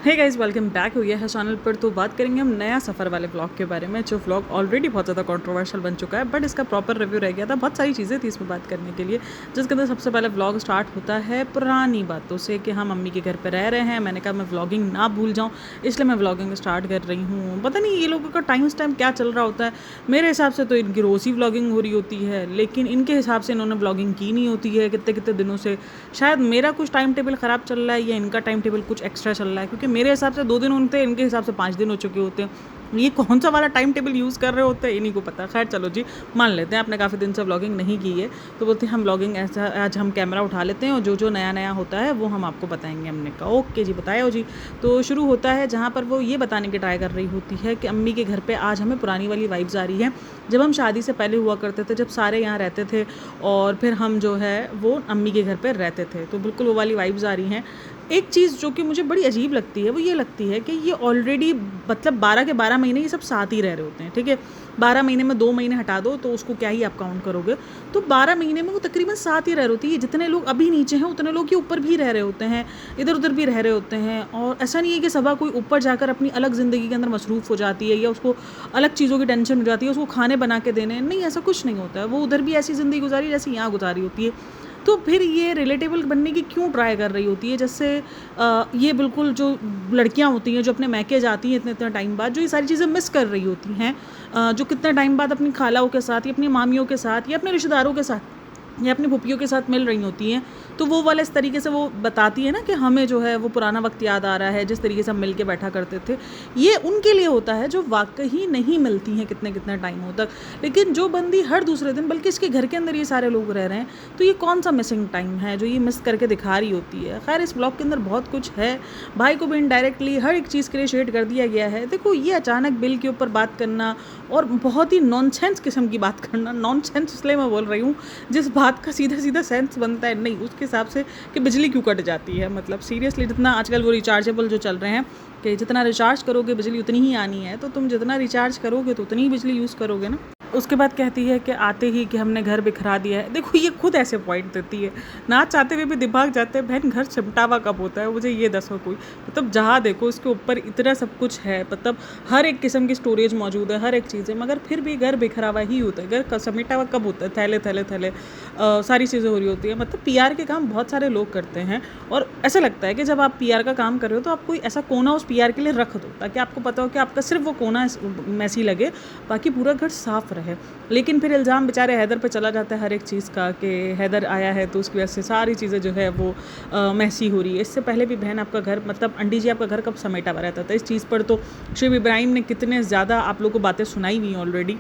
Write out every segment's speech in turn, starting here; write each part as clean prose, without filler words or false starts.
Hey guys, welcome back हो गया है चैनल पर। तो बात करेंगे हम नया सफ़र वाले व्लॉग के बारे में, जो व्लॉग ऑलरेडी बहुत ज़्यादा कंट्रोवर्शियल बन चुका है, बट इसका प्रॉपर रिव्यू रह गया था। बहुत सारी चीज़ें थी इसमें बात करने के लिए, जिसके अंदर सबसे पहले व्लॉग स्टार्ट होता है पुरानी बातों से कि हम मम्मी के घर पर रह रहे हैं। मैंने कहा मैं व्लॉगिंग ना भूल जाऊँ, इसलिए मैं व्लॉगिंग स्टार्ट कर रही हूँ। पता नहीं ये लोगों का टाइम स्टैम्प क्या चल रहा होता है। मेरे हिसाब से तो इनकी रोज़ ही व्लॉगिंग हो रही होती है, लेकिन इनके हिसाब से इन्होंने व्लॉगिंग की नहीं होती है कितने कितने दिनों से। शायद मेरा कुछ टाइम टेबल ख़राब चल रहा है या इनका टाइम टेबल कुछ एक्स्ट्रा चल रहा है, क्योंकि मेरे हिसाब से 2 दिन होते हैं, इनके हिसाब से 5 दिन हो चुके होते हैं। ये कौन सा वाला टाइम टेबल यूज़ कर रहे होते हैं इन्हीं को पता। खैर चलो जी, मान लेते हैं आपने काफ़ी दिन से व्लॉगिंग नहीं की है, तो बोलते हैं हम व्लॉगिंग ऐसा आज हम कैमरा उठा लेते हैं और जो जो नया नया होता है वो हम आपको बताएंगे। हमने कहा ओके जी, बताया जी। तो शुरू होता है जहाँ पर वो ये बताने की ट्राई कर रही होती है कि अम्मी के घर पे आज हमें पुरानी वाली वाइब्स आ रही है, जब हम शादी से पहले हुआ करते थे, जब सारे यहाँ रहते थे और फिर हम जो है वो अम्मी के घर पर रहते थे, तो बिल्कुल वो वाली वाइब्स आ रही हैं। एक चीज़ जो कि मुझे बड़ी अजीब लगती है वो ये लगती है कि ये ऑलरेडी मतलब 12 के 12 महीने ये सब साथ ही रह रहे होते हैं, ठीक है। 12 महीने में 2 महीने हटा दो तो उसको क्या ही आप काउंट करोगे, तो 12 महीने में वो तकरीबन साथ ही रह रही होती है। जितने लोग अभी नीचे हैं उतने लोग ये ऊपर भी रह रहे होते हैं, इधर उधर भी रह रहे होते हैं। और ऐसा नहीं है कि सबा कोई ऊपर जाकर अपनी अलग ज़िंदगी के अंदर मसरूफ़ हो जाती है या उसको अलग चीज़ों की टेंशन हो जाती है, उसको खाने बना के देने, नहीं ऐसा कुछ नहीं होता है। वो उधर भी ऐसी ज़िंदगी गुजारी जैसी यहाँ गुजारी होती है। तो फिर ये रिलेटेबल बनने की क्यों ट्राई कर रही होती है, जैसे ये बिल्कुल जो लड़कियां होती हैं जो अपने मैके जाती हैं इतने इतने टाइम बाद, जो ये सारी चीज़ें मिस कर रही होती हैं, जो कितने टाइम बाद अपनी खालाओं के साथ या अपनी मामियों के साथ या अपने रिश्तेदारों के साथ या अपनी फूफियों के साथ मिल रही होती हैं। तो वो वाला इस तरीके से वो बताती है ना कि हमें जो है वो पुराना वक्त याद आ रहा है, जिस तरीके से हम मिल के बैठा करते थे। ये उनके लिए होता है जो वाकई नहीं मिलती हैं कितने कितने टाइमों तक। लेकिन जो बंदी हर दूसरे दिन, बल्कि इसके घर के अंदर ये सारे लोग रह रहे हैं, तो ये कौन सा मिसिंग टाइम है जो ये मिस करके दिखा रही होती है। खैर इस ब्लॉग के अंदर बहुत कुछ है, भाई को भी इनडायरेक्टली हर एक चीज़ के लिए शेड कर दिया गया है। देखो ये अचानक बिल के ऊपर बात करना और बहुत ही नॉनसेंस किस्म की बात करना, नॉनसेंस इसलिए मैं बोल रही हूँ जिस बात का सीधा सीधा सेंस बनता है नहीं उसके हिसाब से कि बिजली क्यों कट जाती है। मतलब सीरियसली, जितना आजकल वो रिचार्जेबल जो चल रहे हैं कि जितना रिचार्ज करोगे बिजली उतनी ही आनी है, तो तुम जितना रिचार्ज करोगे तो उतनी ही बिजली यूज़ करोगे ना। उसके बाद कहती है कि आते ही कि हमने घर बिखरा दिया है। देखो ये खुद ऐसे पॉइंट देती है, ना चाहते हुए भी दिमाग जाते हैं। बहन घर चिमटावा कब होता है, मुझे ये दसो कोई। मतलब जहाँ देखो इसके ऊपर इतना सब कुछ है, मतलब हर एक किस्म की स्टोरेज मौजूद है, हर एक चीज़ है, मगर फिर भी घर बिखरा हुआ ही होता है। घर समेटा कब होता है, थैले थैले थैले सारी चीज़ें हो रही होती है। मतलब पीआर के काम बहुत सारे लोग करते हैं और ऐसा लगता है कि जब आप पीआर का काम कर रहे हो तो आप कोई ऐसा कोना उस पीआर के लिए रख दो, ताकि आपको पता हो कि आपका सिर्फ वो कोना मैसी लगे, बाकी पूरा घर साफ रहे। लेकिन फिर इल्ज़ाम बेचारे हैदर पे चला जाता है हर एक चीज़ का कि हैदर आया है तो उसकी वजह से सारी चीज़ें जो है वो मैसी हो रही है। इससे पहले भी बहन आपका घर, मतलब अंडी जी आपका घर कब समेटा हुआ रहता था। इस चीज़ पर तो शुएब इब्राहिम ने कितने ज़्यादा आप लोगों को बातें सुनाई हुई ऑलरेडी।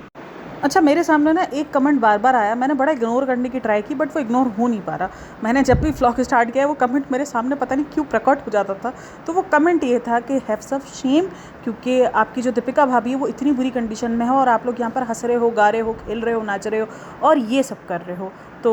अच्छा, मेरे सामने ना एक कमेंट बार बार आया, मैंने बड़ा इग्नोर करने की ट्राई की, बट वो इग्नोर हो नहीं पा रहा। मैंने जब भी व्लॉग स्टार्ट किया वो कमेंट मेरे सामने पता नहीं क्यों प्रकट हो जाता था। तो वो कमेंट ये था कि हैव सम शेम, क्योंकि आपकी जो दीपिका भाभी है वो इतनी बुरी कंडीशन में है और आप लोग यहाँ पर हंस रहे हो, गा रहे हो, खेल रहे हो, नाच रहे हो और ये सब कर रहे हो। तो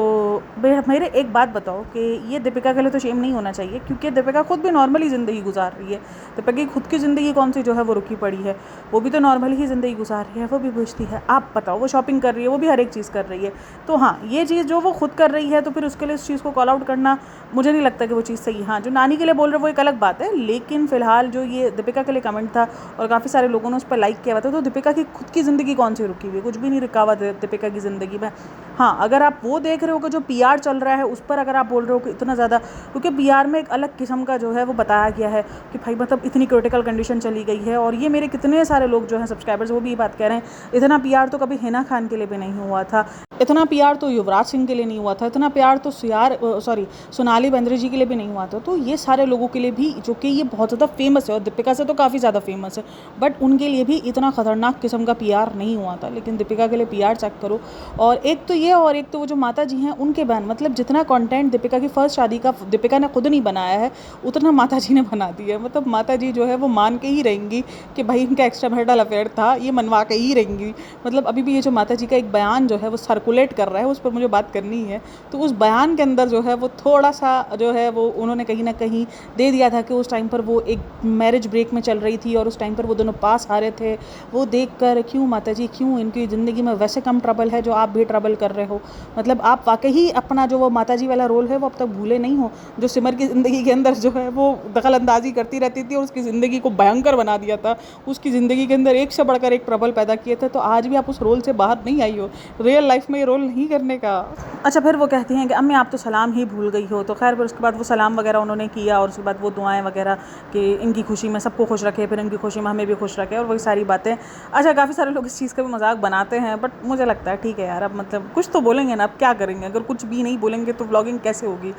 मेरे एक बात बताओ कि ये दीपिका के लिए तो शेम नहीं होना चाहिए, क्योंकि दीपिका खुद भी नॉर्मली ज़िंदगी गुजार रही है। दीपिका की खुद की ज़िंदगी कौन सी जो है वो रुकी पड़ी है, वो भी तो नॉर्मली ही ज़िंदगी गुजार रही है, वो भी पूछती है। आप बताओ, वो शॉपिंग कर रही है, वो भी हर एक चीज़ कर रही है। तो हाँ, ये चीज़ जो वो खुद कर रही है तो फिर उसके लिए इस चीज़ को कॉल आउट करना मुझे नहीं लगता कि वो चीज़ सही है। हाँ, जो नानी के लिए बोल रहे हो वो एक अलग बात है, लेकिन फ़िलहाल जो ये दीपिका के लिए कमेंट था और काफ़ी सारे लोगों ने उस पर लाइक किया हुआ था, तो दीपिका की खुद की ज़िंदगी कौन सी रुकी हुई है, कुछ भी नहीं रुका हुआ दीपिका की ज़िंदगी में। हाँ, अगर आप वो देख रहे हो कि जो पीआर चल रहा है उस पर अगर आप बोल रहे हो कि इतना ज़्यादा, क्योंकि पीआर में एक अलग किस्म का जो है वो बताया गया है कि भाई मतलब इतनी क्रिटिकल कंडीशन चली गई है। और ये मेरे कितने सारे लोग जो हैं सब्सक्राइबर्स वो भी ये बात कह रहे हैं, इतना पीआर तो कभी हिना खान के लिए भी नहीं हुआ था, इतना प्यार तो युवराज सिंह के लिए नहीं हुआ था, इतना प्यार तो सोनाली बेंद्रे जी के लिए भी नहीं हुआ था। तो ये सारे लोगों के लिए भी, जो कि ये बहुत ज़्यादा फेमस है और दीपिका से तो काफ़ी ज़्यादा फेमस है, बट उनके लिए भी इतना ख़तरनाक किस्म का पीआर नहीं हुआ था। लेकिन दीपिका के लिए पीआर चेक करो। और एक तो ये, और एक तो वो जो माता जी हैं उनके बहन, मतलब जितना कंटेंट दीपिका की फर्स्ट शादी का दीपिका ने खुद नहीं बनाया है उतना माता जी ने बना दिया है। मतलब माता जी जो है वो मान के ही रहेंगी कि भाई इनका एक्स्ट्रा मैरिटल अफेयर था, ये मनवा के ही रहेंगी। मतलब अभी भी ये जो माता जी का एक बयान जो है वो सर एक्सट्रापुलेट कर रहा है उस पर मुझे बात करनी है। तो उस बयान के अंदर जो है वो थोड़ा-सा जो है वो उन्होंने कहीं न कहीं दे दिया था कि उस टाइम पर वो एक मैरिज ब्रेक में चल रही थी और उस टाइम पर वो दोनों पास आ रहे थे। वो देखकर क्यों माताजी, क्यों इनकी ज़िंदगी में वैसे कम ट्रबल है जो आप भी ट्रबल कर रहे हो। मतलब आप वाक़ई ही अपना जो वो माताजी वाला रोल है वो अब तक भूले नहीं हो, जो सिमर की ज़िंदगी के अंदर जो है वो दखल-अंदाज़ी करती रहती थी और उसकी ज़िंदगी को भयंकर बना दिया था। उसकी ज़िंदगी के अंदर एक से बढ़कर एक ट्रबल पैदा किए थे, तो आज भी आप उस रोल से बाहर नहीं आई हो। रियल लाइफ़ में ये रोल नहीं करने का। अच्छा, फिर वो कहती हैं कि अम्मी आप तो सलाम ही भूल गई हो। तो ख़ैर फिर उसके बाद वो सलाम वगैरह उन्होंने किया और उसके बाद वो दुआएँ वगैरह कि इनकी खुशी में सबको खुश रखे, फिर इनकी खुशी में हमें भी खुश रखे और वही सारी बातें। अच्छा, काफ़ी सारे लोग इस चीज़ का भी मज़ाक बनाते हैं, बट मुझे लगता है ठीक है यार, अब मतलब कुछ तो बोलेंगे ना, अब क्या करेंगे? अगर कुछ भी नहीं बोलेंगे तो व्लॉगिंग कैसे होगी?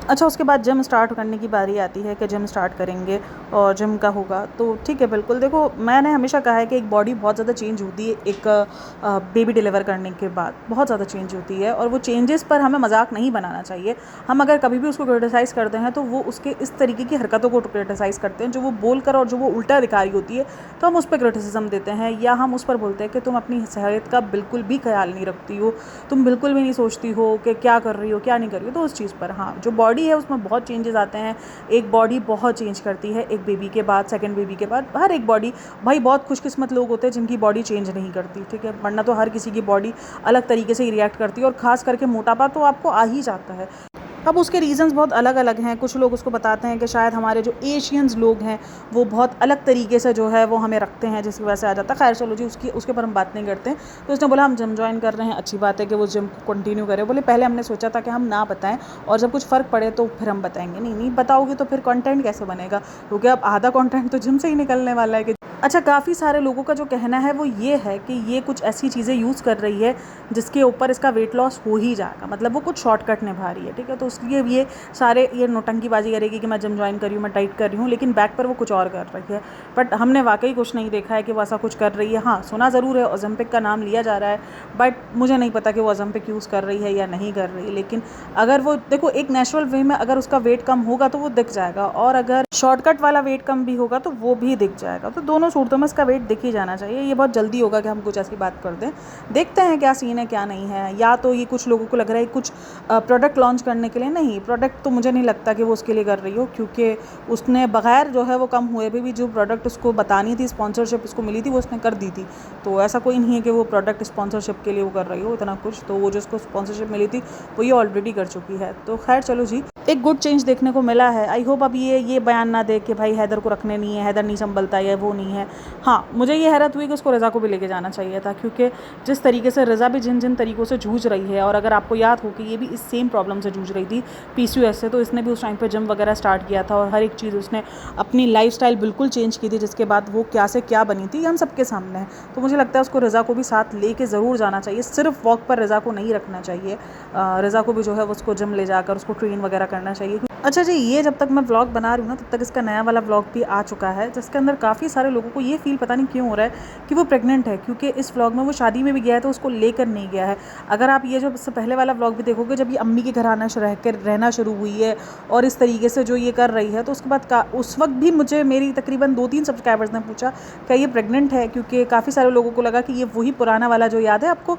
अच्छा, उसके बाद जिम स्टार्ट करने की बारी आती है कि जिम स्टार्ट करेंगे और जिम का होगा, तो ठीक है बिल्कुल। देखो, मैंने हमेशा कहा है कि एक बॉडी बहुत ज़्यादा चेंज होती है एक बेबी डिलीवर करने के बाद, बहुत ज़्यादा चेंज होती है और वो चेंजेस पर हमें मजाक नहीं बनाना चाहिए। हम अगर कभी भी उसको क्रिटिसाइज़ करते हैं तो वो उसके इस तरीके की हरकतों को क्रिटिसाइज़ करते हैं जो वो बोल कर और जो वो उल्टा दिखा रही होती है, तो हम उस पर क्रिटिसिज्म देते हैं या हम उस पर बोलते हैं कि तुम अपनी सेहत का बिल्कुल भी ख्याल नहीं रखती हो, तुम बिल्कुल भी नहीं सोचती हो कि क्या कर रही हो क्या नहीं कर रही हो। तो उस चीज़ पर हाँ, जो बॉडी है उसमें बहुत चेंजेस आते हैं। एक बॉडी बहुत चेंज करती है एक बेबी के बाद, सेकंड बेबी के बाद। हर एक बॉडी, भाई बहुत खुशकिस्मत लोग होते हैं जिनकी बॉडी चेंज नहीं करती, ठीक है, वरना तो हर किसी की बॉडी अलग तरीके से ही रिएक्ट करती है और ख़ास करके मोटापा तो आपको आ ही जाता है। अब उसके रीज़न्स बहुत अलग-अलग हैं। कुछ लोग उसको बताते हैं कि शायद हमारे जो एशियंस लोग हैं वो बहुत अलग तरीके से जो है वो हमें रखते हैं जिसकी वजह से आ जाता है। खैर चलो जी, उसके ऊपर हम बात नहीं करते हैं। तो उसने बोला हम जिम जॉइन कर रहे हैं, अच्छी बात है कि वो जिम को कंटिन्यू करें। बोले पहले हमने सोचा था कि हम ना बताएं और जब कुछ फ़र्क पड़े तो फिर हम बताएंगे। नहीं नहीं बताओगे तो फिर कंटेंट कैसे बनेगा, क्योंकि अब आधा कंटेंट तो जिम से ही निकलने वाला है कि अच्छा, काफ़ी सारे लोगों का जो कहना है वो ये है कि ये कुछ ऐसी चीज़ें यूज़ कर रही है जिसके ऊपर इसका वेट लॉस हो ही जाएगा, मतलब वो कुछ शॉर्टकट निभा रही है, ठीक है। तो इसलिए ये नौटंकीबाजी करेगी कि मैं जिम जॉइन कर रही हूँ, मैं डाइट कर रही हूँ, लेकिन बैक पर वो कुछ और कर रही है। बट हमने वाकई कुछ नहीं देखा है कि वो ऐसा कुछ कर रही है। हाँ, सुना ज़रूर है, ओज़ेम्पिक का नाम लिया जा रहा है, बट मुझे नहीं पता कि वो ओज़ेम्पिक यूज़ कर रही है या नहीं कर रही। लेकिन अगर वो देखो एक नेचुरल वे में अगर उसका वेट कम होगा तो वो दिख जाएगा, और अगर शॉर्टकट वाला वेट कम भी होगा तो वो भी दिख जाएगा। तो दोनों सूरतों में इसका वेट दिख ही जाना चाहिए। ये बहुत जल्दी होगा कि हम कुछ ऐसी बात कर दें। देखते हैं क्या सीन है क्या नहीं है। या तो ये कुछ लोगों को लग रहा है कुछ प्रोडक्ट लॉन्च करने के लिए, नहीं, प्रोडक्ट तो मुझे नहीं लगता कि वो उसके लिए कर रही हो, क्योंकि उसने बगैर जो है वो कम हुए भी जो प्रोडक्ट उसको बतानी थी, स्पॉन्सरशिप उसको मिली थी, वो उसने कर दी थी। तो ऐसा कोई नहीं है कि वो प्रोडक्ट स्पॉन्सरशिप के लिए वो कर रही हो इतना कुछ। तो वो जो उसको स्पॉन्सरशिप मिली थी वो ये ऑलरेडी कर चुकी है। तो खैर चलो जी, एक गुड चेंज देखने को मिला है। आई होप अब ये बयान ना दे कि भाई हैदर को रखने नहीं है, हैदर नहीं संभलता या वो नहीं है। हाँ, मुझे ये हैरत हुई कि उसको रज़ा को भी लेके जाना चाहिए था, क्योंकि जिस तरीके से रज़ा भी जिन तरीक़ों से जूझ रही है, और अगर आपको याद हो कि ये भी इस सेम प्रॉब्लम से जूझ रही थी PCOS से, तो इसने भी उस टाइम पे जिम वगैरह स्टार्ट किया था और हर एक चीज़ उसने अपनी लाइफस्टाइल बिल्कुल चेंज की थी, जिसके बाद वो क्या से क्या बनी थी हम सबके सामने है। तो मुझे लगता है उसको रज़ा को भी साथ लेके ज़रूर जाना चाहिए। सिर्फ वॉक पर रज़ा को नहीं रखना चाहिए, रज़ा को भी जो है उसको जिम ले जाकर उसको ट्रेन वगैरह करना चाहिए। अच्छा जी, ये जब तक मैं व्लॉग बना रही हूँ ना तब तक इसका नया वाला व्लॉग भी आ चुका है, जिसके अंदर काफ़ी सारे लोगों को ये फील पता नहीं क्यों हो रहा है कि वो प्रेग्नेंट है, क्योंकि इस व्लॉग में वो शादी में भी गया है तो उसको लेकर नहीं गया है। अगर आप ये जो इससे पहले वाला व्लॉग भी देखोगे, जब ये अम्मी के घर रहना शुरू हुई है और इस तरीके से जो ये कर रही है, तो उसके बाद उस वक्त भी मुझे मेरी तकरीबन 2-3 सब्सक्राइबर्स ने पूछा क्या ये प्रेग्नेंट है, क्योंकि काफ़ी सारे लोगों को लगा कि ये वही पुराना वाला जो याद है आपको,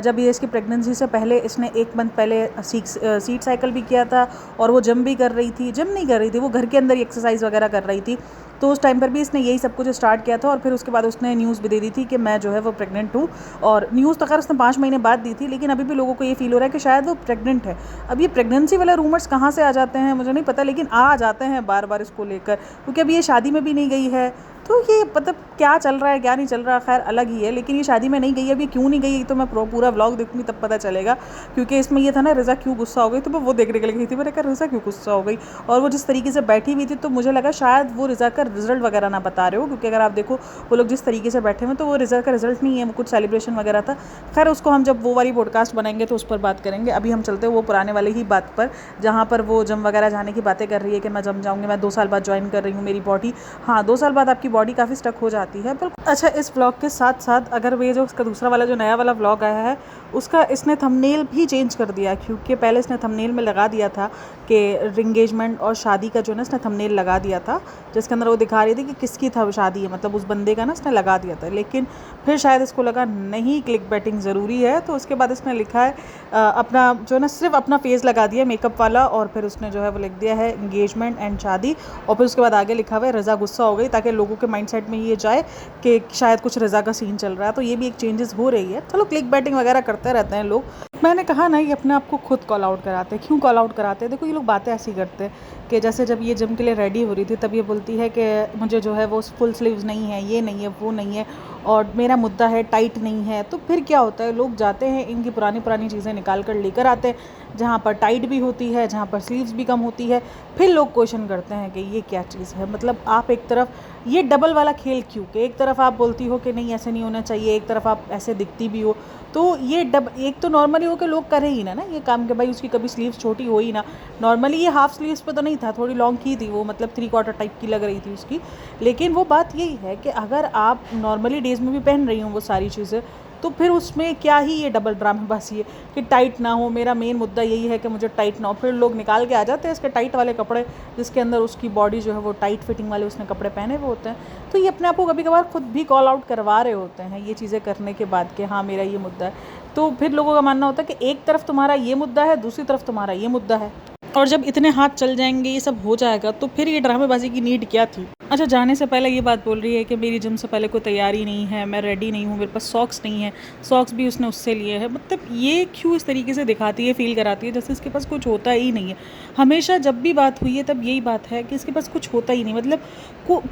जब ये इसकी प्रेगनेंसी से पहले इसने 1 मंथ पहले सीट साइकिल भी किया था और वो जिम भी कर रही थी। जिम नहीं कर रही थी, वो घर के अंदर ही एक्सरसाइज वगैरह कर रही थी। तो उस टाइम पर भी इसने यही सब कुछ स्टार्ट किया था और फिर उसके बाद उसने न्यूज़ भी दे दी थी कि मैं जो है वो प्रेग्नेंट हूँ। और न्यूज़ तो खैर उसने 5 महीने बाद दी थी, लेकिन अभी भी लोगों को ये फील हो रहा है कि शायद वो प्रेग्नेंट है। अब ये प्रेगनेंसी वाले रूमर्स कहाँ से आ जाते हैं मुझे नहीं पता, लेकिन आ जाते हैं बार बार इसको लेकर, क्योंकि अभी ये शादी में भी नहीं गई है। तो ये मतलब क्या चल रहा है क्या नहीं चल रहा, खैर अलग ही है। लेकिन ये शादी में नहीं गई, अब ये क्यों नहीं गई तो मैं पूरा व्लॉग देखूंगी तब पता चलेगा, क्योंकि इसमें ये था ना रज़ा क्यों गुस्सा हो गई, तो मैं वो देखने के लिए गई थी। मैंने कहा रज़ा क्यों गुस्सा हो गई, और वो जिस तरीके से बैठी हुई थी तो मुझे लगा शायद वो रज़ा का रिजल्ट वगैरह ना बता रहे हो, क्योंकि अगर आप देखो वो लोग जिस तरीके से बैठे हुए तो वो रज़ा का रिजल्ट नहीं है, वो कुछ सेलिब्रेशन वगैरह था। खैर उसको हम जब वो वाली पॉडकास्ट बनाएंगे तो उस पर बात करेंगे। अभी हम चलते हैं वो पुराने वाले ही बात पर, जहाँ पर वो जिम वगैरह जाने की बातें कर रही है कि मैं जिम जाऊँगी, मैं 2 साल बाद ज्वाइन कर रही हूँ मेरी बॉडी। हाँ, 2 साल बाद आपकी बॉडी काफ़ी स्टक हो जाती है। बिल्कुल। अच्छा, इस व्लॉग के साथ साथ अगर ये जो उसका दूसरा वाला जो नया वाला व्लॉग आया है उसका इसने थंबनेल भी चेंज कर दिया, क्योंकि पहले इसने थंबनेल में लगा दिया था कि एंगेजमेंट और शादी का जो ना इसने थंबनेल लगा दिया था, जिसके अंदर वो दिखा रही थी कि किसकी था शादी है, मतलब उस बंदे का ना इसने लगा दिया था। लेकिन फिर शायद इसको लगा नहीं, क्लिक बैटिंग ज़रूरी है, तो उसके बाद इसने लिखा है अपना जो ना सिर्फ अपना फेस लगा दिया मेकअप वाला, और फिर उसने जो है वो लिख दिया है एंगेजमेंट एंड शादी, और फिर उसके बाद आगे लिखा हुआ है रज़ा गुस्सा हो गई, ताकि लोगों के माइंडसेट में ये जाए कि शायद कुछ रज़ा का सीन चल रहा है। तो ये भी एक चेंजेस हो रही है। चलो, क्लिक बैटिंग वगैरह करते रहते हैं लोग। मैंने कहा ना, ये अपने आप को खुद कॉल आउट कराते हैं। क्यों कॉल आउट कराते हैं? देखो, ये लोग बातें ऐसी करते हैं कि जैसे जब ये जिम के लिए रेडी हो रही थी तब ये बोलती है कि मुझे जो है वो फुल स्लीव्स नहीं है, ये नहीं है, वो नहीं है, और मेरा मुद्दा है टाइट नहीं है। तो फिर क्या होता है, लोग जाते हैं इनकी पुरानी चीज़ें निकाल कर लेकर आते हैं, जहाँ पर टाइट भी होती है, जहाँ पर स्लीव्स भी कम होती है। फिर लोग क्वेश्चन करते हैं कि ये क्या चीज़ है। मतलब आप एक तरफ ये डबल वाला खेल क्यों, कि एक तरफ आप बोलती हो कि नहीं ऐसे नहीं होना चाहिए, एक तरफ आप ऐसे दिखती भी हो। तो ये एक तो नॉर्मली हो के लोग करे ही ना ये काम के भाई उसकी कभी स्लीव्स छोटी हो ही ना। नॉर्मली ये हाफ स्लीव्स पे तो नहीं था, थोड़ी लॉन्ग की थी वो, मतलब 3/4 टाइप की लग रही थी उसकी। लेकिन वो बात यही है कि अगर आप नॉर्मली डेज़ में भी पहन रही हो वो सारी चीज़ें, तो फिर उसमें क्या ही ये डबल ड्रामेबाजी है कि टाइट ना हो। मेरा मेन मुद्दा यही है कि मुझे टाइट ना हो। फिर लोग निकाल के आ जाते हैं इसके टाइट वाले कपड़े, जिसके अंदर उसकी बॉडी जो है वो टाइट फिटिंग वाले उसने कपड़े पहने हुए होते हैं। तो ये अपने आप को कभी कभार खुद भी कॉल आउट करवा रहे होते हैं ये चीज़ें करने के बाद कि हाँ मेरा ये मुद्दा है। तो फिर लोगों का मानना होता है कि एक तरफ तुम्हारा ये मुद्दा है, दूसरी तरफ तुम्हारा ये मुद्दा है, और जब इतने हाथ चल जाएंगे, ये सब हो जाएगा, तो फिर ये ड्रामेबाजी की नीड क्या थी। अच्छा, जाने से पहले ये बात बोल रही है कि मेरी जिम से पहले कोई तैयारी नहीं है, मैं रेडी नहीं हूँ, मेरे पास सॉक्स नहीं है, सॉक्स भी उसने उससे लिए हैं। मतलब ये क्यों इस तरीके से दिखाती है, फील कराती है जैसे इसके पास कुछ होता ही नहीं है। हमेशा जब भी बात हुई है तब यही बात है कि इसके पास कुछ होता ही नहीं। मतलब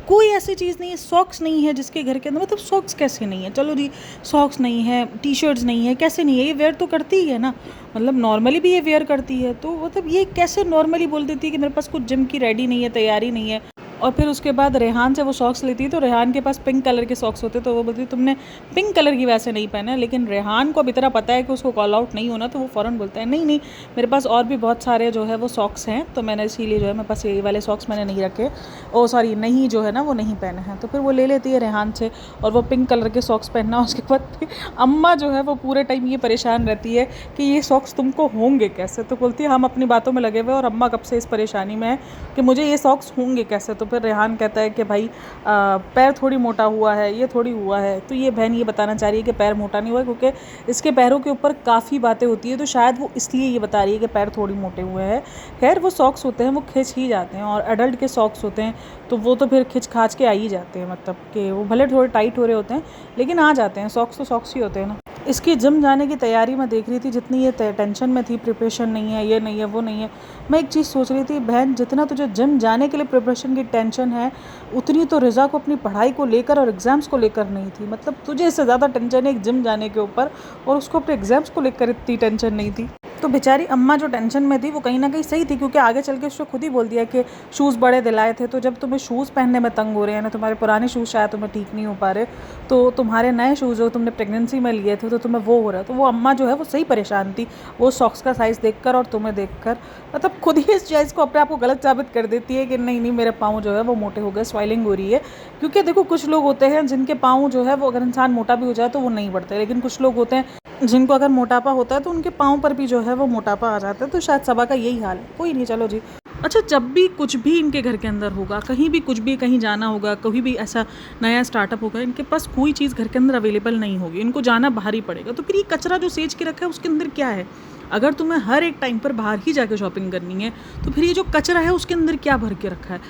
कोई ऐसी चीज़ नहीं है, सॉक्स नहीं है जिसके घर के अंदर। मतलब सॉक्स कैसे नहीं है? चलो जी, सॉक्स नहीं है, टी शर्ट्स नहीं है, कैसे नहीं है? ये वेयर तो करती ही है ना, मतलब नॉर्मली भी ये वेयर करती है। तो मतलब ये कैसे नॉर्मली बोल देती है कि मेरे पास कुछ जिम की रेडी नहीं है, तैयारी नहीं है। और फिर उसके बाद रेहान से वो सॉक्स लेती है, तो रेहान के पास पिंक कलर के सॉक्स होते, तो वो बोलती तुमने पिंक कलर की वैसे नहीं पहना। लेकिन रेहान को अब इतना पता है कि उसको कॉल आउट नहीं होना, तो वो फ़ौरन बोलता है नहीं मेरे पास और भी बहुत सारे जो है वो सॉक्स हैं, तो मैंने इसीलिए जो है मेरे पास ये वाले सॉक्स मैंने नहीं रखे, ओ सॉरी नहीं जो है ना वो नहीं पहने हैं। तो फिर वो ले लेती है रेहान से, और वो पिंक कलर के सॉक्स पहनना। उसके बाद अम्मा जो है वो पूरे टाइम ये परेशान रहती है कि ये सॉक्स तुमको होंगे कैसे। तो बोलती है हम अपनी बातों में लगे हुए, और अम्मा कब से इस परेशानी में है कि मुझे ये सॉक्स होंगे कैसे। तो फिर रेहान कहता है कि भाई पैर थोड़ी मोटा हुआ है, ये थोड़ी हुआ है। तो ये बहन ये बताना चाह रही है कि पैर मोटा नहीं हुआ है, क्योंकि इसके पैरों के ऊपर काफ़ी बातें होती है, तो शायद वो इसलिए ये बता रही है कि पैर थोड़ी मोटे हुए हैं। खैर, वो सॉक्स होते हैं वो खिंच ही जाते हैं, और एडल्ट के सॉक्स होते हैं तो वो तो फिर खिंच खाच के आ ही जाते हैं। मतलब कि वो भले थोड़े टाइट हो रहे होते हैं लेकिन आ जाते हैं। सॉक्स तो सॉक्स ही होते हैं ना। इसकी जिम जाने की तैयारी में देख रही थी, जितनी ये टेंशन में थी, प्रिपरेशन नहीं है, ये नहीं है, वो नहीं है। मैं एक चीज़ सोच रही थी, बहन जितना तुझे जिम जाने के लिए प्रिपरेशन की टेंशन है, उतनी तो रिज़ा को अपनी पढ़ाई को लेकर और एग्ज़ाम्स को लेकर नहीं थी। मतलब तुझे इससे ज़्यादा टेंशन है एक जिम जाने के ऊपर, और उसको अपने एग्ज़ाम्स को लेकर इतनी टेंशन नहीं थी। तो बेचारी अम्मा जो टेंशन में थी वो कहीं ना कहीं सही थी, क्योंकि आगे चल के उसको खुद ही बोल दिया कि शूज़ बड़े दिलाए थे, तो जब तुम्हें शूज़ पहनने में तंग हो रहे हैं ना, तुम्हारे पुराने शूज़ शायद तुम्हें ठीक नहीं हो पा रहे, तो तुम्हारे नए शूज़ जो तुमने प्रेगनेंसी में लिए थे तो तुम्हें वो हो रहा है। तो वो अम्मा जो है वो सही परेशान थी, वो सॉक्स का साइज़ देखकर और तुम्हें देखकर। मतलब खुद ही इस चीज़ को अपने आप को गलत साबित कर देती है कि नहीं मेरे पाँव जो है वो मोटे हो गए, स्वेलिंग हो रही है। क्योंकि देखो, कुछ लोग होते हैं जिनके पाँव जो है वो अगर इंसान मोटा भी हो जाए तो वो नहीं बढ़ते, लेकिन कुछ लोग होते हैं जिनको अगर मोटापा होता है तो उनके पाँव पर भी जो है वो मोटापा आ जाता है। तो शायद सबा का यही हाल है। कोई नहीं, चलो जी। अच्छा, जब भी कुछ भी इनके घर के अंदर होगा, कहीं भी कुछ भी कहीं जाना होगा, कहीं भी ऐसा नया स्टार्टअप होगा, इनके पास कोई चीज़ घर के अंदर अवेलेबल नहीं होगी, इनको जाना बाहर ही पड़ेगा। तो फिर ये कचरा जो सेज के रखा है उसके अंदर क्या है? अगर तुम्हें हर एक टाइम पर बाहर ही जाके शॉपिंग करनी है, तो फिर ये जो कचरा है उसके अंदर क्या भर के रखा है?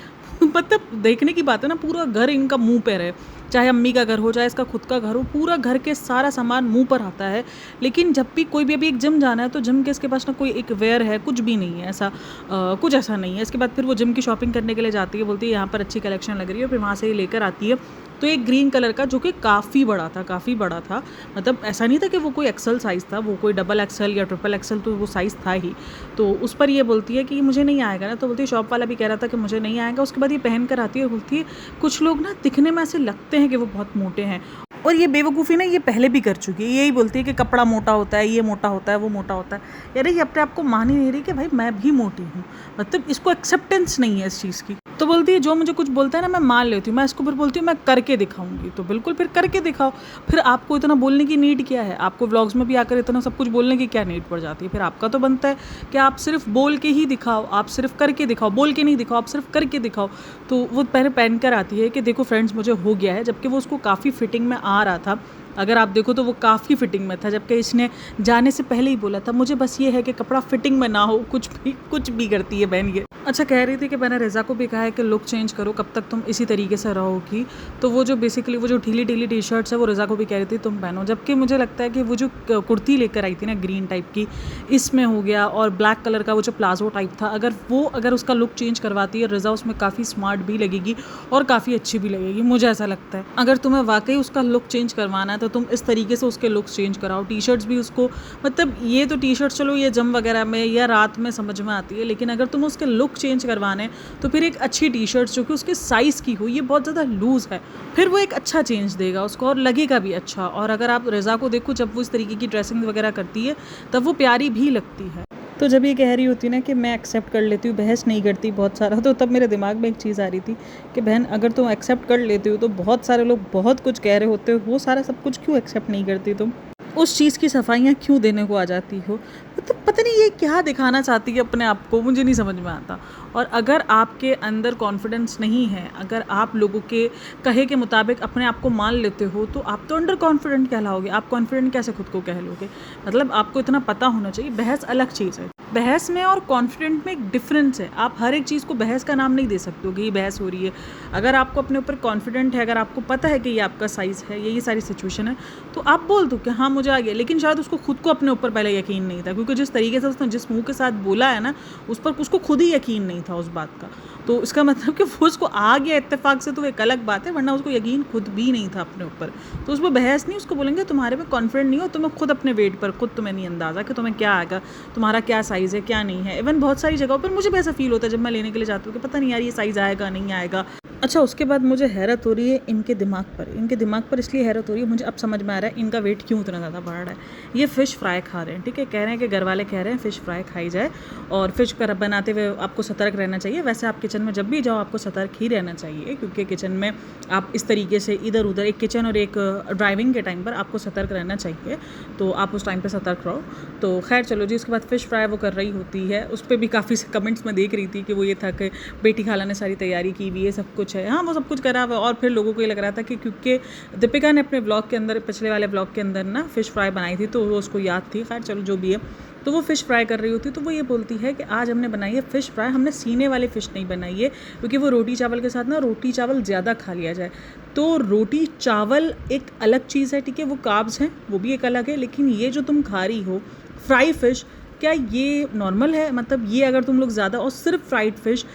मतलब देखने की बात है ना, पूरा घर इनका मुंह पर है। चाहे अम्मी का घर हो, चाहे इसका खुद का घर हो, पूरा घर के सारा सामान मुंह पर आता है। लेकिन जब भी कोई भी अभी एक जिम जाना है तो जिम के इसके पास ना कोई एक वेयर है, कुछ भी नहीं है ऐसा, कुछ ऐसा नहीं है। इसके बाद फिर वो जिम की शॉपिंग करने के लिए जाती है, बोलती है यहाँ पर अच्छी कलेक्शन लग रही है, फिर वहाँ से ही लेकर आती है। तो एक ग्रीन कलर का, जो कि काफ़ी बड़ा था। मतलब ऐसा नहीं था कि वो कोई एक्सेल साइज़ था, वो कोई डबल एक्सेल या ट्रिपल एक्सेल, तो वो साइज़ था ही। तो उस पर ये बोलती है कि मुझे नहीं आएगा ना, तो बोलती है शॉप वाला भी कह रहा था कि मुझे नहीं आएगा। उसके बाद ये पहन कर आती है और बोलती है कुछ लोग ना दिखने में ऐसे लगते हैं कि वो बहुत मोटे हैं, और ये बेवकूफ़ी ना ये पहले भी कर चुकी है। यही बोलती है कि कपड़ा मोटा होता है, ये मोटा होता है, वो मोटा होता है। यार ये अपने आप को मान ही नहीं रही कि भाई मैं भी मोटी हूँ। मतलब इसको एक्सेप्टेंस नहीं है इस चीज़ की। तो बोलती है जो मुझे कुछ बोलता है ना मैं मान लेती हूँ, मैं इसको फिर बोलती हूँ मैं करके दिखाऊंगी। तो बिल्कुल फिर करके दिखाओ। फिर आपको इतना बोलने की नीड क्या है? आपको व्लॉग्स में भी आकर इतना सब कुछ बोलने की क्या नीड पड़ जाती है? फिर आपका तो बनता है कि आप सिर्फ बोल के ही दिखाओ, आप सिर्फ करके दिखाओ, बोल के नहीं दिखाओ, आप सिर्फ करके दिखाओ। तो वो पहले पहन कर आती है कि देखो फ्रेंड्स मुझे हो गया है, जबकि वो उसको काफ़ी फिटिंग में आ रहा था। अगर आप देखो तो वो काफ़ी फिटिंग में था, जबकि इसने जाने से पहले ही बोला था मुझे बस ये है कि कपड़ा फिटिंग में ना हो। कुछ भी करती है बहन ये। अच्छा, कह रही थी कि मैंने रज़ा को भी कहा है कि लुक चेंज करो, कब तक तुम इसी तरीके से रहोगी। तो वो जो बेसिकली वो जो ढीली ढीली टी शर्ट्स है वो रज़ा को भी कह रही थी तुम पहनो। जबकि मुझे लगता है कि वो जो कुर्ती लेकर आई थी ना ग्रीन टाइप की, इसमें हो गया, और ब्लैक कलर का वो जो प्लाजो टाइप था, अगर उसका लुक चेंज करवाती है रज़ा, उसमें काफ़ी स्मार्ट भी लगेगी और काफ़ी अच्छी भी लगेगी, मुझे ऐसा लगता है। अगर तुम्हें वाकई उसका लुक चेंज करवाना है तो तुम इस तरीके से उसके लुक्स चेंज कराओ। टी शर्ट्स भी उसको, मतलब ये तो टी शर्ट चलो ये जम वगैरह में या रात में समझ में आती है, लेकिन अगर तुम उसके लुक चेंज करवाने तो फिर एक अच्छी टी शर्ट जो कि उसके साइज़ की हो, ये बहुत ज़्यादा लूज़ है, फिर वो एक अच्छा चेंज देगा उसको और लगेगा भी अच्छा। और अगर आप रज़ा को देखो जब वो इस तरीके की ड्रेसिंग वगैरह करती है तब वो प्यारी भी लगती है। तो जब ये कह रही होती ना कि मैं एक्सेप्ट कर लेती हूँ, बहस नहीं करती बहुत सारा, तो तब मेरे दिमाग में एक चीज़ आ रही थी कि बहन अगर तुम एक्सेप्ट कर लेती हो तो बहुत सारे लोग बहुत कुछ कह रहे होते हो, वो सारा सब कुछ क्यों एक्सेप्ट नहीं करती तुम? उस चीज़ की सफाइयाँ क्यों देने को आ जाती हो? मतलब पता नहीं ये क्या दिखाना चाहती है अपने आप को, मुझे नहीं समझ में आता। और अगर आपके अंदर कॉन्फिडेंस नहीं है, अगर आप लोगों के कहे के मुताबिक अपने आप को मान लेते हो, तो आप तो अंडर कॉन्फिडेंट कहलाओगे। आप कॉन्फिडेंट कैसे खुद को कह लोगे? मतलब आपको इतना पता होना चाहिए। बहस अलग चीज़ है, बहस में और कॉन्फिडेंट में एक डिफरेंस है। आप हर एक चीज़ को बहस का नाम नहीं दे सकते हो कि ये बहस हो रही है। अगर आपको अपने ऊपर कॉन्फिडेंट है, अगर आपको पता है कि ये आपका साइज़ है, ये सारी सिचुएशन है, तो आप बोल दो कि हाँ मुझे आ गया। लेकिन शायद उसको खुद को अपने ऊपर पहले यकीन नहीं था, क्योंकि जिस तरीके से उसने जिस मुंह के साथ बोला है ना, उस पर उसको खुद ही यकीन नहीं था उस बात का। तो इसका मतलब कि वो उसको आ गया इत्तेफाक से, तो एक अलग बात है, वरना उसको यकीन खुद भी नहीं था अपने ऊपर। तो उस पर बहस नहीं, उसको बोलेंगे तुम्हारे में कॉन्फिडेंट नहीं हो, तुम्हें खुद अपने वेट पर खुद तुम्हें नहीं अंदाज़ा कि तुम्हें क्या आएगा, तुम्हारा क्या साइज़ है क्या नहीं है। इवन बहुत सारी जगहों पर मुझे भी ऐसा फील होता है जब मैं लेने के लिए जाती हूँ कि पता नहीं यार ये साइज़ आएगा नहीं आएगा। अच्छा, उसके बाद मुझे हैरत हो रही है इनके दिमाग पर इसलिए हैरत हो रही है, मुझे अब समझ में आ रहा है इनका वेट क्यों इतना ज़्यादा बढ़ रहा है। ये फ़िश फ्राई खा रहे हैं, ठीक है, कह रहे हैं कि घर वाले कह रहे हैं फ़िश फ्राई खाई जाए और फ़िश बनाते हुए आपको सतर्क रहना चाहिए। वैसे आप किचन में जब भी जाओ आपको सतर्क ही रहना चाहिए, क्योंकि किचन में आप इस तरीके से इधर उधर, एक किचन और एक ड्राइविंग के टाइम पर आपको सतर्क रहना चाहिए, तो आप उस टाइम पर सतर्क रहो। तो खैर चलो जी, उसके बाद फ़िश फ्राई वो कर रही होती है। उस पर भी काफ़ी कमेंट्स में देख रही थी कि वो ये था कि बेटी खाला ने सारी तैयारी की हुई है, सब कुछ है, हाँ वो सब कुछ करा हुआ। और फिर लोगों को ये लग रहा था कि क्योंकि दीपिका ने अपने ब्लॉग के अंदर, पिछले वाले ब्लॉग के अंदर ना फ़िश फ्राई बनाई थी, तो वो उसको याद थी। खैर चलो जो भी है, तो वो फ़िश फ्राई कर रही होती, तो वो ये बोलती है कि आज हमने बनाई है फ़िश फ्राई, हमने सीने वाले फ़िश नहीं बनाई है, क्योंकि वो रोटी चावल के साथ ना रोटी चावल ज़्यादा खा लिया जाए। तो रोटी चावल एक अलग चीज़ है, ठीक है, वो कार्ब्स हैं, वो भी एक अलग है। लेकिन ये जो तुम खा रही हो फ्राई फ़िश, क्या ये नॉर्मल है? मतलब ये अगर तुम लोग ज़्यादा, और सिर्फ फ्राइड फ़िश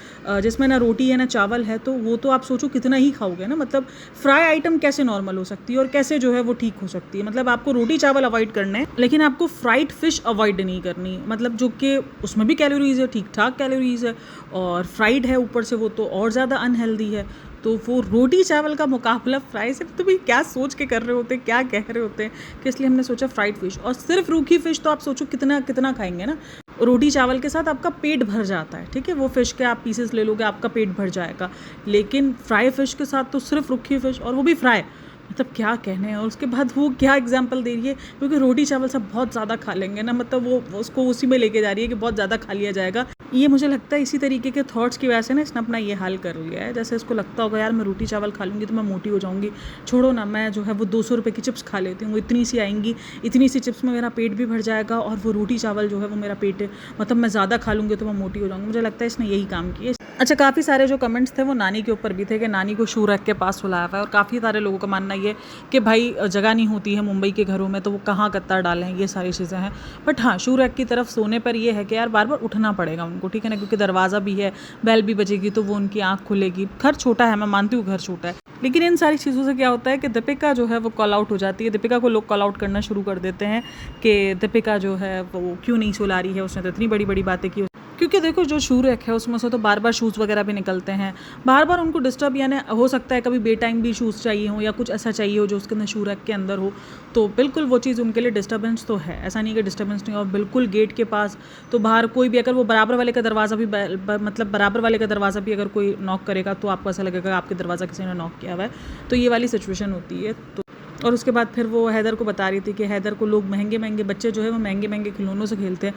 जिसमें ना रोटी है ना चावल है, तो वो तो आप सोचो कितना ही खाओगे ना। मतलब फ्राई आइटम कैसे नॉर्मल हो सकती है और कैसे जो है वो ठीक हो सकती है? मतलब आपको रोटी चावल अवॉइड करना है, लेकिन आपको फ्राइड फ़िश अवॉइड नहीं करनी, मतलब जो कि उसमें भी कैलोरीज़ है, ठीक ठाक कैलोरीज़ है, और फ्राइड है ऊपर से, वो तो और ज़्यादा अनहेल्दी है। तो वो रोटी चावल का मुकाबला फ्राई से, तो भाई क्या सोच के कर रहे होते हैं, क्या कह रहे होते हैं कि इसलिए हमने सोचा फ्राइड फ़िश। और सिर्फ रूखी फ़िश तो आप सोचो कितना कितना खाएंगे ना। रोटी चावल के साथ आपका पेट भर जाता है, ठीक है, वो फ़िश के आप पीसेस ले लोगे आपका पेट भर जाएगा। लेकिन फ्राई फ़िश के साथ तो सिर्फ रूखी फ़िश, और वो भी फ्राई, मतलब क्या कहने हैं। और उसके बाद वो क्या एग्जाम्पल दे रही है, क्योंकि रोटी चावल सब बहुत ज़्यादा खा लेंगे ना, मतलब वो उसको उसी में लेके जा रही है कि बहुत ज़्यादा खा लिया जाएगा। ये मुझे लगता है इसी तरीके के थॉट्स की वजह से ना इसने अपना ये हाल कर लिया है। जैसे इसको लगता होगा यार मैं रोटी चावल खा लूँगी तो मैं मोटी हो जाऊँगी, छोड़ो ना, मैं जो है वो 200 रुपये की चिप्स खा लेती हूँ, वो इतनी सी आएंगी, इतनी सी चिप्स में मेरा पेट भी भर जाएगा, और वो रोटी चावल जो है वो मेरा पेट, मतलब मैं ज़्यादा खा लूँगी तो मैं मोटी हो जाऊँगी। मुझे लगता है इसने यही काम किया। अच्छा, काफ़ी सारे जो कमेंट्स थे वो नानी के ऊपर भी थे कि नानी को शू रैक के पास सुलाया हुआ है, और काफ़ी सारे लोगों का मानना ये कि भाई जगह नहीं होती है मुंबई के घरों में, तो वो कहाँ गत्ता डालें, ये सारी चीज़ें हैं। बट हाँ, शू रैक की तरफ सोने पर ये है कि यार बार बार उठना पड़ेगा उनको, ठीक है ना, क्योंकि दरवाज़ा भी है, बेल भी बजेगी तो वो उनकी आँख खुलेगी। घर छोटा है, मैं मानती हूँ घर छोटा है, लेकिन इन सारी चीज़ों से क्या होता है कि दीपिका जो है वो कॉल आउट हो जाती है। दीपिका को लोग कॉल आउट करना शुरू कर देते हैं कि दीपिका जो है वो क्यों नहीं सुला रही है, उसने तो इतनी बड़ी बड़ी बातें की, क्योंकि देखो जो शू रैक है उसमें से तो बार बार शूज़ वगैरह भी निकलते हैं, बार बार उनको डिस्टर्ब, यानी हो सकता है कभी बे टाइम भी शूज़ चाहिए हो या कुछ ऐसा चाहिए हो जो उसके अंदर शू रैक के अंदर हो, तो बिल्कुल वो चीज़ उनके लिए डिस्टर्बेंस तो है, ऐसा नहीं कि डिस्टर्बेंस नहीं है। और बिल्कुल गेट के पास तो बाहर कोई भी अगर वो बराबर वाले का दरवाज़ा भी मतलब बराबर वाले का दरवाज़ा भी अगर कोई नॉक करेगा तो आपको ऐसा लगेगा आपके दरवाज़ा किसी ने नॉक किया हुआ है, तो ये वाली सिचुएशन होती है। तो और उसके बाद फिर वो हैदर को बता रही थी कि हैदर को लोग महंगे महंगे बच्चे जो है वो महंगे महंगे खिलौनों से खेलते हैं।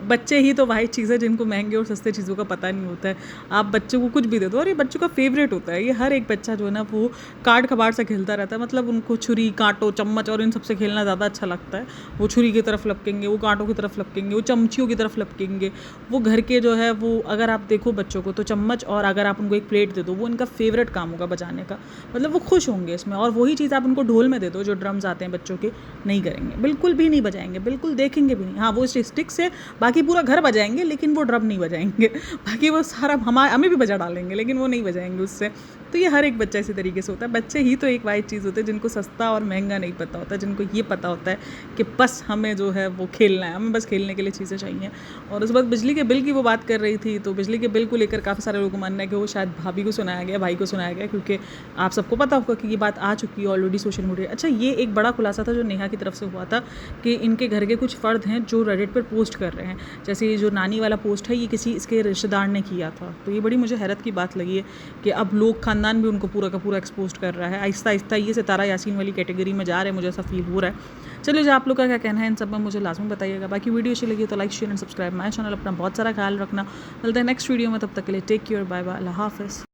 बच्चे ही तो वाही चीज़ है जिनको महंगे और सस्ते चीज़ों का पता नहीं होता है। आप बच्चों को कुछ भी दे दो और ये बच्चों का फेवरेट होता है, ये हर एक बच्चा जो है ना वो काट कबाड़ से खेलता रहता है। मतलब उनको छुरी कांटो चम्मच और इन सबसे खेलना ज़्यादा अच्छा लगता है। वो छुरी की तरफ लपकेंगे, वो कांटों की तरफ लपकेंगे, वो चमचियों की तरफ लपकेंगे। वो घर के जो है वो अगर आप देखो बच्चों को तो चम्मच और अगर आप उनको एक प्लेट दे दो वो इनका फेवरेट काम होगा बजाने का, मतलब वो खुश होंगे इसमें। और वही चीज़ आप उनको ढोल में दे दो, जो ड्रम्स आते हैं बच्चों के, नहीं करेंगे, बिल्कुल भी नहीं बजाएंगे, बिल्कुल देखेंगे भी नहीं। हाँ वो स्टिक से बाकी पूरा घर बजाएंगे लेकिन वो ड्रम नहीं बजाएंगे। बाकी वो सारा हमें भी बजा डालेंगे लेकिन वो नहीं बजाएंगे उससे। तो ये हर एक बच्चा इसी तरीके से होता है। बच्चे ही तो एक वाइट चीज़ होते हैं जिनको सस्ता और महंगा नहीं पता होता, जिनको ये पता होता है कि बस हमें जो है वो खेलना है, हमें बस खेलने के लिए चीज़ें चाहिए। और उस वक्त बिजली के बिल की वो बात कर रही थी, तो बिजली के बिल को लेकर काफ़ी सारे लोगों को मानना है कि वो शायद भाभी को सुनाया गया, भाई को सुनाया गया, क्योंकि आप सबको पता होगा कि ये बात आ चुकी है ऑलरेडी सोशल मीडिया। अच्छा, ये एक बड़ा खुलासा था जो नेहा की तरफ से हुआ था कि इनके घर के कुछ फ़र्द हैं जो रेडिट पर पोस्ट कर रहे हैं। जैसे ये जो नानी वाला पोस्ट है ये किसी इसके रिश्तेदार ने किया था, तो ये बड़ी मुझे हैरत की बात लगी है कि अब लोग खानदान भी उनको पूरा का पूरा एक्सपोज कर रहा है। आहिस्ता आहिस्ता ये सितारा यासीन वाली कैटेगरी में जा रहे हैं, मुझे ऐसा फील हो रहा है। चलिए जो आप लोग का क्या कहना है इन सब में मुझे लाजमी बताइएगा। बाकी वीडियो अच्छी लगी तो like share and subscribe my channel. अपना बहुत सारा ख्याल रखना, मिलते हैं नेक्स्ट वीडियो में, तब तक के लिए टेक केयर, बाय बाय, अल्लाह हाफ़िज़।